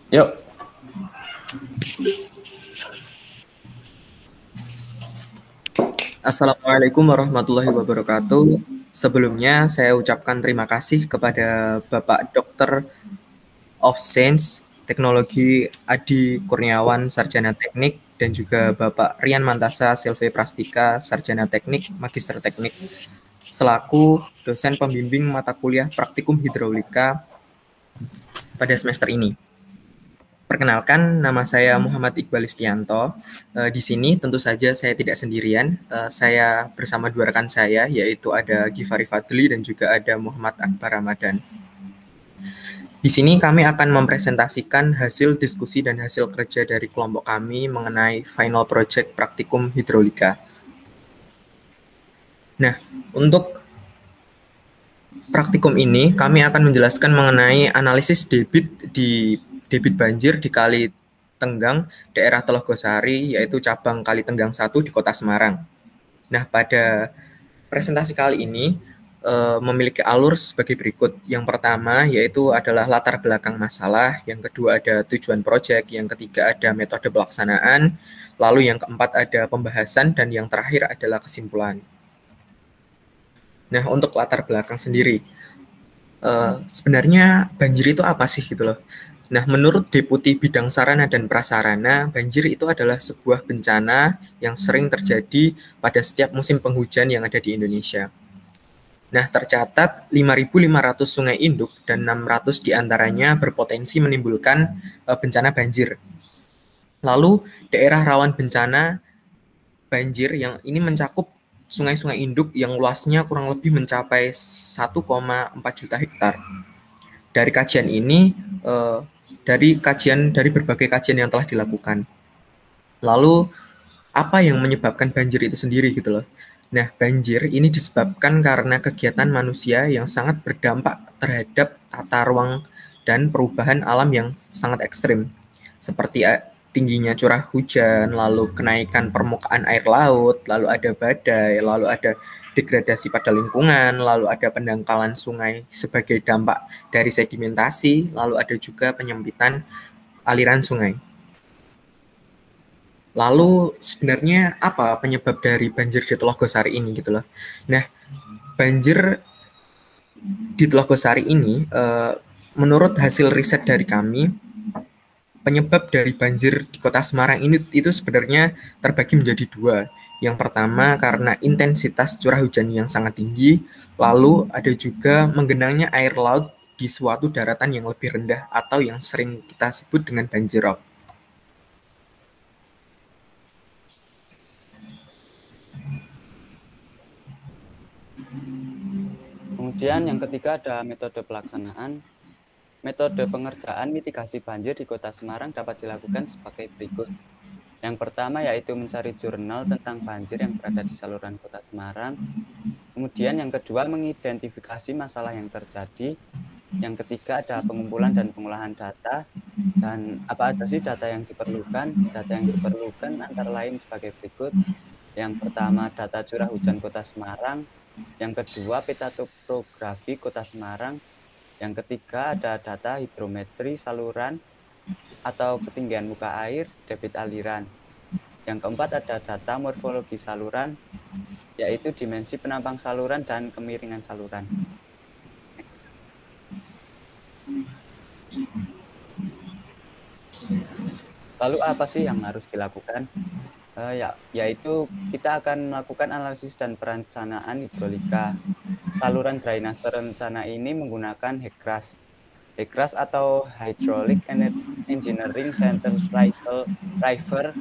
Yuk. Assalamualaikum warahmatullahi wabarakatuh. Sebelumnya saya ucapkan terima kasih kepada Bapak Dr. of Science Teknologi Adi Kurniawan, Sarjana Teknik, dan juga Bapak Rian Mantasa Silve Prastika, Sarjana Teknik, Magister Teknik, selaku dosen pembimbing mata kuliah Praktikum Hidraulika pada semester ini. Perkenalkan, nama saya Muhammad Iqbal Istianto. Di sini tentu saja saya tidak sendirian. Saya bersama dua rekan saya, yaitu ada Gifari Fadli dan juga ada Muhammad Akbar Ramadan. Di sini kami akan mempresentasikan hasil diskusi dan hasil kerja dari kelompok kami mengenai final project praktikum hidrolika. Nah, untuk praktikum ini kami akan menjelaskan mengenai analisis debit banjir di Kali Tenggang, daerah Telogosari, yaitu cabang Kali Tenggang 1 di Kota Semarang. Nah, pada presentasi kali ini memiliki alur sebagai berikut. Yang pertama yaitu adalah latar belakang masalah, yang kedua ada tujuan proyek, yang ketiga ada metode pelaksanaan, lalu yang keempat ada pembahasan, dan yang terakhir adalah kesimpulan. Nah, untuk latar belakang sendiri, sebenarnya banjir itu apa sih gitu loh. Nah, menurut Deputi Bidang Sarana dan Prasarana, banjir itu adalah sebuah bencana yang sering terjadi pada setiap musim penghujan yang ada di Indonesia. Nah, tercatat 5.500 sungai induk dan 600 diantaranya berpotensi menimbulkan bencana banjir. Lalu, daerah rawan bencana banjir yang ini mencakup sungai-sungai induk yang luasnya kurang lebih mencapai 1,4 juta hektar. Dari kajian ini, dari berbagai kajian yang telah dilakukan. Lalu, apa yang menyebabkan banjir itu sendiri gitu loh. Nah, banjir ini disebabkan karena kegiatan manusia yang sangat berdampak terhadap tata ruang dan perubahan alam yang sangat ekstrim, seperti tingginya curah hujan, lalu kenaikan permukaan air laut, lalu ada badai, lalu ada degradasi pada lingkungan, lalu ada pendangkalan sungai sebagai dampak dari sedimentasi, lalu ada juga penyempitan aliran sungai. Lalu sebenarnya apa penyebab dari banjir di Telogosari ini gitu loh. Nah, banjir di Telogosari ini menurut hasil riset dari kami, penyebab dari banjir di Kota Semarang ini itu sebenarnya terbagi menjadi dua. Yang pertama karena intensitas curah hujan yang sangat tinggi, lalu ada juga menggenangnya air laut di suatu daratan yang lebih rendah atau yang sering kita sebut dengan banjirop. Kemudian yang ketiga ada metode pelaksanaan. Metode pengerjaan mitigasi banjir di Kota Semarang dapat dilakukan sebagai berikut. Yang pertama yaitu mencari jurnal tentang banjir yang berada di saluran Kota Semarang. Kemudian yang kedua mengidentifikasi masalah yang terjadi. Yang ketiga ada pengumpulan dan pengolahan data. Dan apa aja sih data yang diperlukan? Data yang diperlukan antara lain sebagai berikut. Yang pertama data curah hujan Kota Semarang. Yang kedua peta topografi Kota Semarang. Yang ketiga ada data hidrometri saluran atau ketinggian muka air, debit aliran. Yang keempat ada data morfologi saluran, yaitu dimensi penampang saluran dan kemiringan saluran. Next. Lalu apa sih yang harus dilakukan? Yaitu kita akan melakukan analisis dan perencanaan hidrolika. Saluran drainase rencana ini menggunakan HECRAS. HECRAS atau Hydraulic Engineering Center River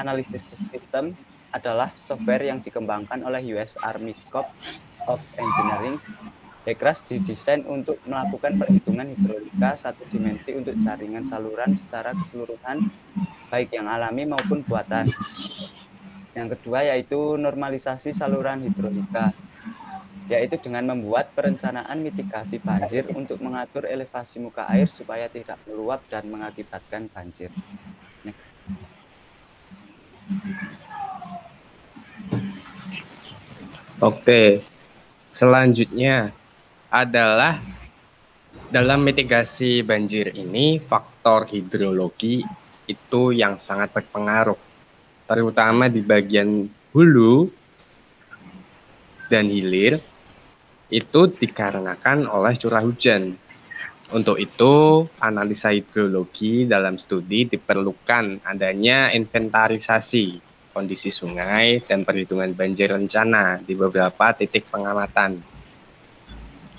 Analysis System adalah software yang dikembangkan oleh US Army Corps of Engineering. HECRAS didesain untuk melakukan perhitungan hidrolika satu dimensi untuk jaringan saluran secara keseluruhan, baik yang alami maupun buatan. Yang kedua yaitu normalisasi saluran hidrolika, yaitu dengan membuat perencanaan mitigasi banjir untuk mengatur elevasi muka air supaya tidak meluap dan mengakibatkan banjir. Next. Oke, selanjutnya adalah dalam mitigasi banjir ini faktor hidrologi itu yang sangat berpengaruh, terutama di bagian hulu dan hilir, itu dikarenakan oleh curah hujan. Untuk itu, analisa hidrologi dalam studi diperlukan adanya inventarisasi kondisi sungai dan perhitungan banjir rencana di beberapa titik pengamatan.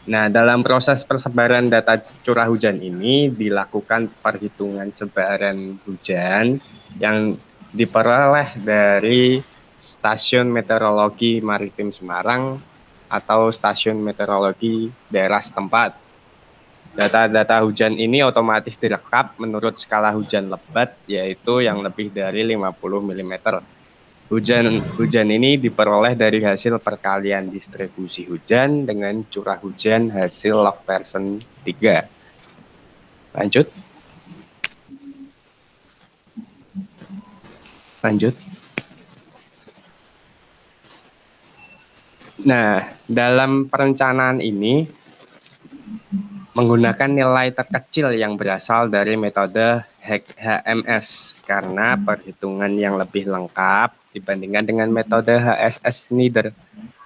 Nah, dalam proses persebaran data curah hujan ini dilakukan perhitungan sebaran hujan yang diperoleh dari Stasiun Meteorologi Maritim Semarang atau Stasiun Meteorologi daerah setempat. Data-data hujan ini otomatis direkap menurut skala hujan lebat, yaitu yang lebih dari 50 mm. Hujan ini diperoleh dari hasil perkalian distribusi hujan dengan curah hujan hasil log Pearson 3. Lanjut. Nah, dalam perencanaan ini menggunakan nilai terkecil yang berasal dari metode HMS karena perhitungan yang lebih lengkap dibandingkan dengan metode HSS Schneider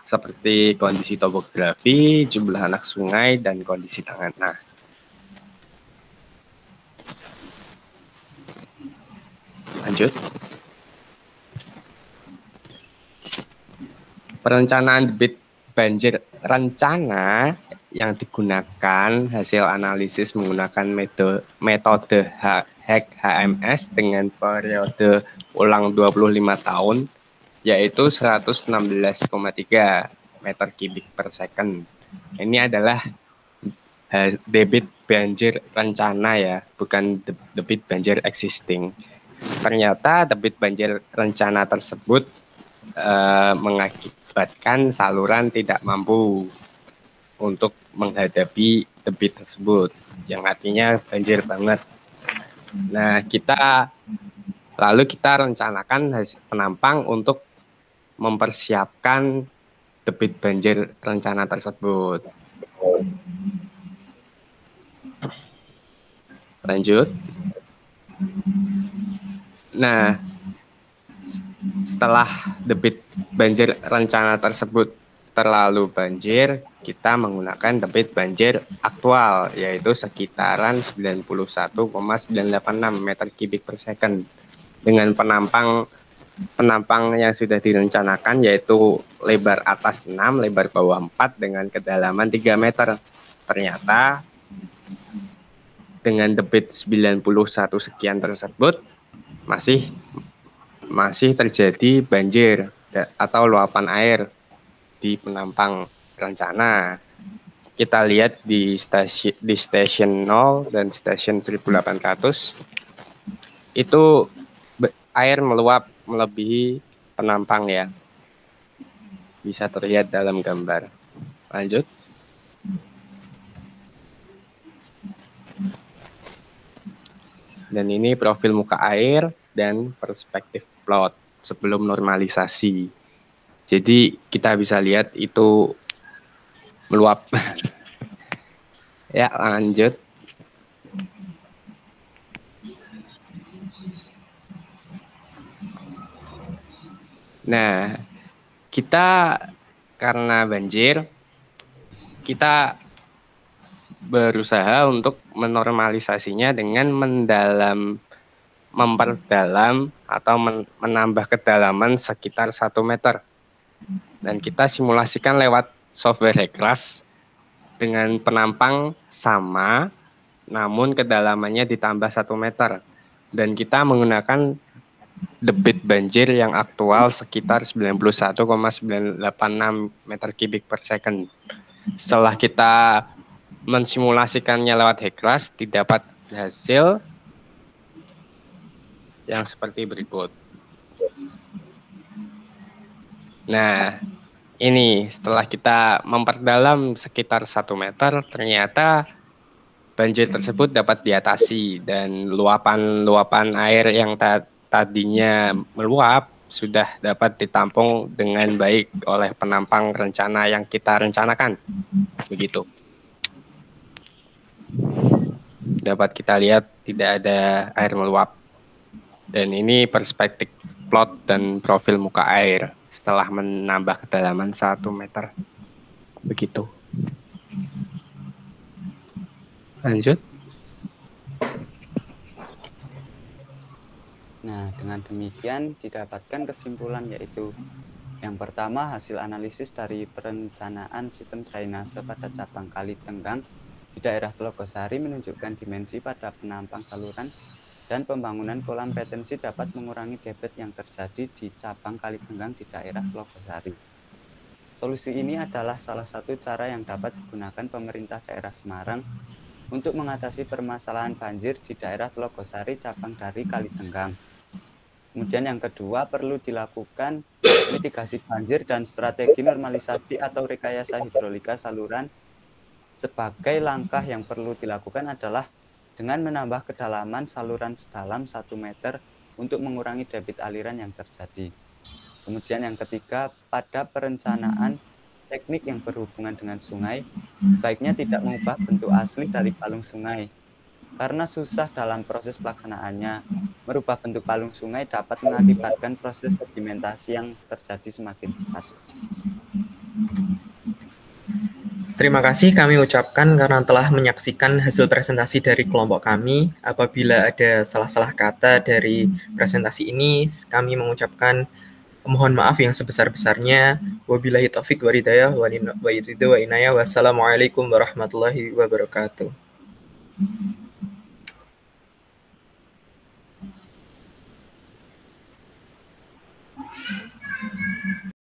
seperti kondisi topografi, jumlah anak sungai, dan kondisi tanah. Lanjut. Perencanaan debit banjir rencana yang digunakan hasil analisis menggunakan metode HMS dengan periode ulang 25 tahun, yaitu 116,3 meter kubik per second. Ini adalah debit banjir rencana ya, bukan debit banjir existing. Ternyata debit banjir rencana tersebut mengakibatkan saluran tidak mampu untuk menghadapi debit tersebut, yang artinya banjir banget. Nah, kita rencanakan penampang untuk mempersiapkan debit banjir rencana tersebut. Lanjut. Nah, setelah debit banjir rencana tersebut terlalu banjir, kita menggunakan debit banjir aktual, yaitu sekitaran 91,986 meter kubik per second dengan penampang yang sudah direncanakan, yaitu lebar atas 6, lebar bawah 4 dengan kedalaman 3 meter. Ternyata dengan debit 91 sekian tersebut masih terjadi banjir atau luapan air di penampang rencana. Kita lihat di stasiun 0 dan stasiun 1800 itu air meluap melebihi penampang ya. Bisa terlihat dalam gambar. Lanjut. Dan ini profil muka air dan perspektif plot sebelum normalisasi. Jadi kita bisa lihat itu meluap. Ya, lanjut. Nah, kita karena banjir, kita berusaha untuk menormalisasinya dengan memperdalam atau menambah kedalaman sekitar 1 meter. Dan kita simulasikan lewat software HECRAS dengan penampang sama, namun kedalamannya ditambah 1 meter. Dan kita menggunakan debit banjir yang aktual sekitar 91,986 meter kubik per second. Setelah kita mensimulasikannya lewat HECRAS, didapat hasil yang seperti berikut. Nah, ini setelah kita memperdalam sekitar 1 meter, ternyata banjir tersebut dapat diatasi dan luapan air yang tadinya meluap sudah dapat ditampung dengan baik oleh penampang rencana yang kita rencanakan. Begitu. dapat kita lihat tidak ada air meluap. Dan ini perspektif plot dan profil muka air setelah menambah kedalaman 1 meter. Begitu. Lanjut. Nah, dengan demikian didapatkan kesimpulan yaitu yang pertama, hasil analisis dari perencanaan sistem drainase pada cabang Kali Tenggang di daerah Tlogosari menunjukkan dimensi pada penampang saluran dan pembangunan kolam retensi dapat mengurangi debit yang terjadi di cabang Kali Tenggang di daerah Tlogosari. Solusi ini adalah salah satu cara yang dapat digunakan pemerintah daerah Semarang untuk mengatasi permasalahan banjir di daerah Tlogosari cabang dari Kali Tenggang. Kemudian yang kedua, perlu dilakukan mitigasi banjir dan strategi normalisasi atau rekayasa hidrolika saluran. Sebagai langkah yang perlu dilakukan adalah dengan menambah kedalaman saluran sedalam 1 meter untuk mengurangi debit aliran yang terjadi. Kemudian yang ketiga, pada perencanaan teknik yang berhubungan dengan sungai, sebaiknya tidak mengubah bentuk asli dari palung sungai. Karena susah dalam proses pelaksanaannya, merubah bentuk palung sungai dapat mengakibatkan proses sedimentasi yang terjadi semakin cepat. Terima kasih kami ucapkan karena telah menyaksikan hasil presentasi dari kelompok kami. Apabila ada salah-salah kata dari presentasi ini, kami mengucapkan mohon maaf yang sebesar-besarnya. Wabillahi taufiq wal hidayah wa inayah. Wassalamualaikum warahmatullahi wabarakatuh.